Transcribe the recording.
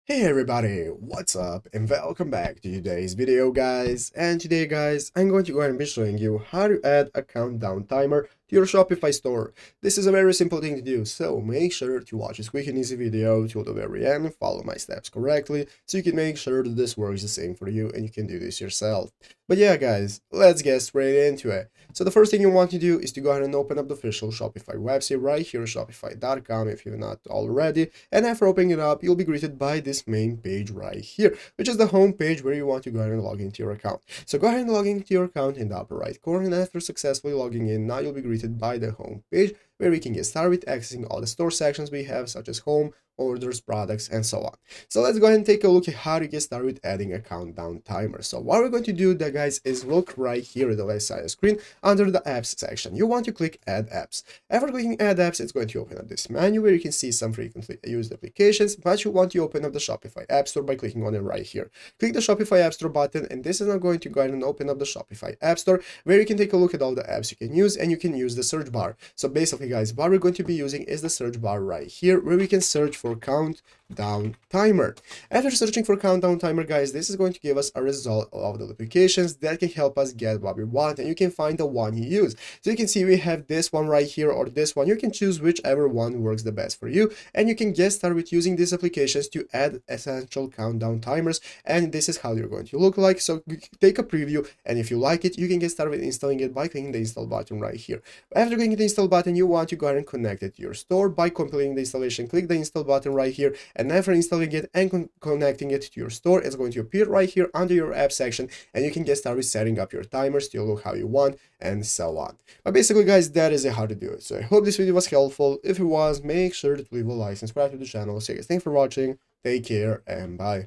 Hey everybody, what's up and welcome back to today's video guys. And today guys, I'm going to go ahead and be showing you how to add a countdown timer to your Shopify store. This is a very simple thing to do, so make sure to watch this quick and easy video till the very end and follow my steps correctly so you can make sure that this works the same for you and you can do this yourself. But yeah guys, let's get straight into it. So the first thing you want to do is to go ahead and open up the official Shopify website right here, shopify.com if you're not already. And after opening it up, you'll be greeted by this main page right here, which is the home page where you want to go ahead and log into your account. So go ahead and log into your account in the upper right corner, and after successfully logging in, now you'll be greeted by the home page where we can get started with accessing all the store sections we have, such as home, orders, products, and so on. So let's go ahead and take a look at how to get started with adding a countdown timer. So what we're going to do, that guys, is look right here at the left side of the screen under the apps section. You want to click add apps. After clicking add apps, it's going to open up this menu where you can see some frequently used applications, but you want to open up the Shopify App Store by clicking on it right here. Click the Shopify App Store button, and this is now going to go ahead and open up the Shopify App Store where you can take a look at all the apps you can use, and you can use the search bar. So basically guys, what we're going to be using is the search bar right here where we can search for countdown timer. After searching for countdown timer guys, this is going to give us a result of the applications that can help us get what we want, and you can find the one you use. So you can see we have this one right here or this one. You can choose whichever one works the best for you, and you can get started with using these applications to add essential countdown timers, and this is how they're going to look like. So take a preview, and if you like it, you can get started with installing it by clicking the install button right here. After clicking the install button, you want to go ahead and connect it to your store by completing the installation. Click the install button right here, and after installing it and connecting it to your store, it's going to appear right here under your app section, and you can get started setting up your timers to look how you want and so on. But basically guys, that is how to do it. So I hope this video was helpful. If it was, make sure to leave a like, subscribe to the channel. So guys, thanks for watching, take care, and bye.